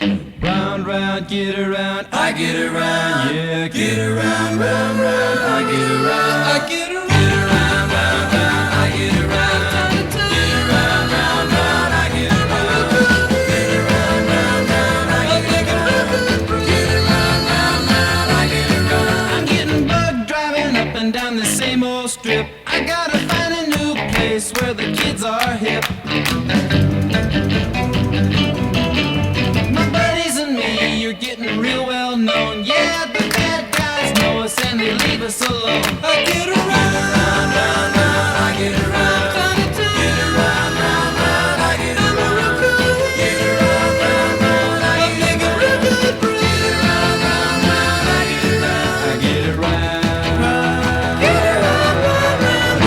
Round, round, get around, I get around, yeah, get around, round, round, I get around, I get around, get around, round, round, I get around, get around, round, round, I get around, get around, round, round, I get around, get around, round, round, I get around. I'm getting bugged driving up and down the same old strip. I gotta find a new place where the kids are hip. You're getting real well known. Yeah, the bad guys know us and they leave us alone. I get around, round, round, round, I get around. Get around, round, round, I get around. Get around, round, round, I get around. Get around, round, round, I get around. I get around. Get around, round, round.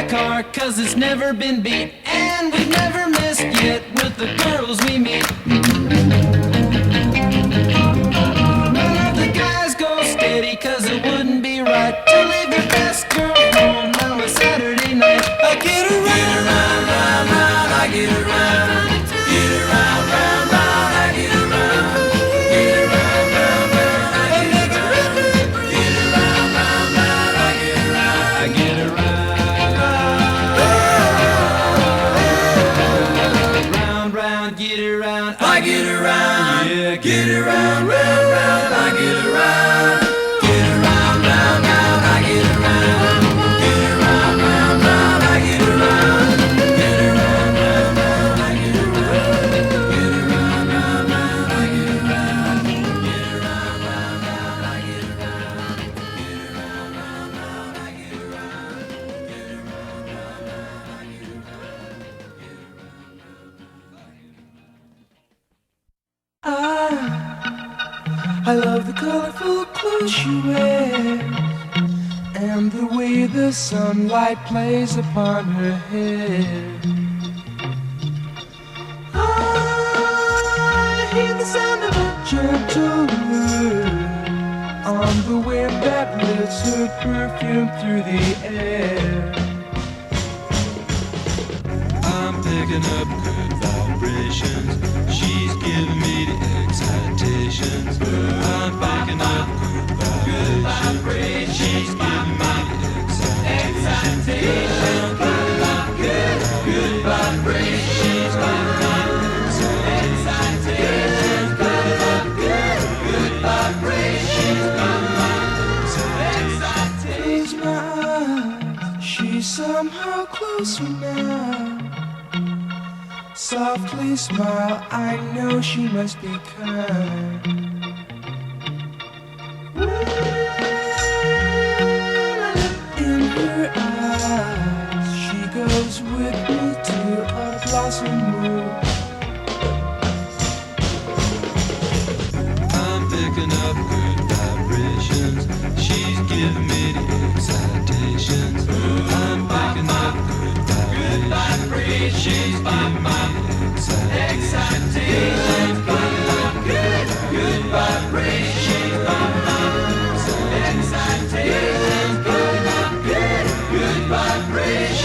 Car, cause it's never been beat, and we've never missed yet with the girls we meet. None of the guys go steady, cause it wouldn't be right to leave your best girl home on a Saturday night. I get around, round, round, round, I get around. Get around, round, round, I get around. Get around, round, round, I get around. Get around, round, round, I get around. I get around. Get around, I get around, yeah, get around, round, round, I get around, get around, round, round, I get around, get around, round, round, I get around, get around, round, round, I get around, get around, round, round, I get around, get around, round, round, I get around, get around, round, round, I get around, get around, round, round, I get around. I love the colorful clothes she wears and the way the sunlight plays upon her hair. I hear the sound of a gentle word on the wind that lifts her perfume through the air. I'm picking up good vibrations. She's giving me the excitations. I'm picking up good vibrations. She's giving me the excitations. Good vibrations. She's giving me the excitations. Good vibrations. Close my eyes. She's somehow closer now. Softly smile, I know she must be kind. In her eyes, she goes with me to a blossom room. I'm picking up good vibrations. She's giving me the excitations. I'm picking up good vibrations. She's giving me excitations. Good vibrations. Excitations. Good vibrations.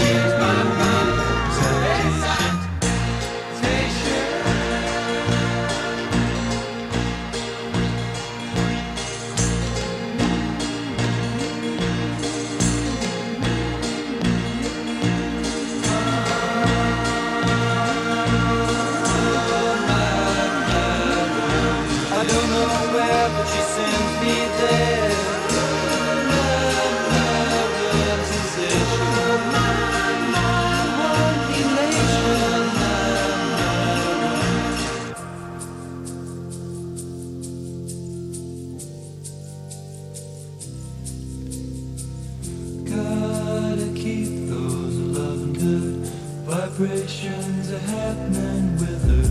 Vibrations are happening with her.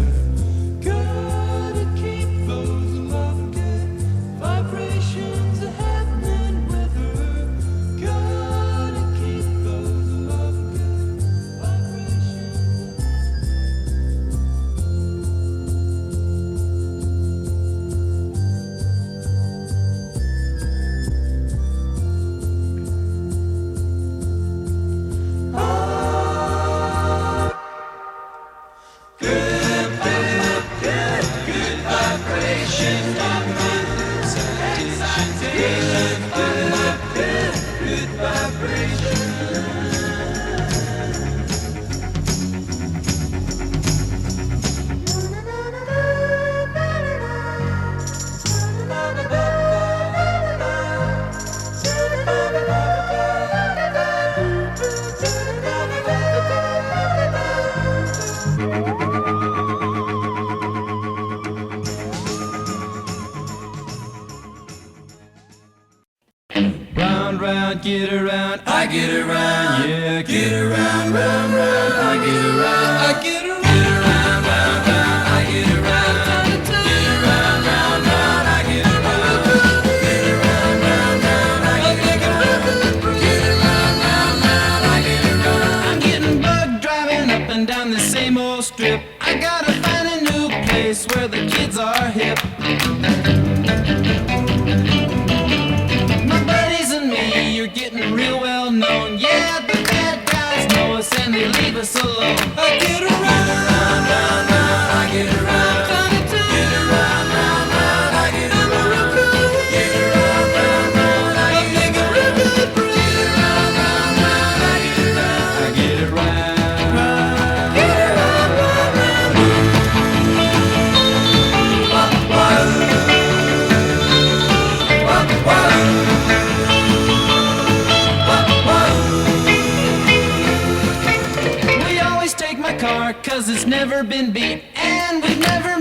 Gotta keep those loving good. Vibrations are happening with her. Gotta keep those loving good. Vibrations. Good vibration. Round, round, get around, I get around, yeah, get around, round, round, I get around, I get around, get around, round, round, I get around, get around, round, round, I get around, get around, round, round, I get around, get around, round, round, I get around. I'm getting bugged driving up and down the same old strip. I gotta find a new place where the kids are hip. You're getting real well known. Yeah, the bad guys know us and they leave us alone. I get around, round, round, round, I get around. Get around, round, round, I get around. Get around, round, round, I get around. Get around, round, round, I get around. I get around. Get around, round, round. Wah, wah. Wah, wah. Car, 'cause it's never been beat, and we've never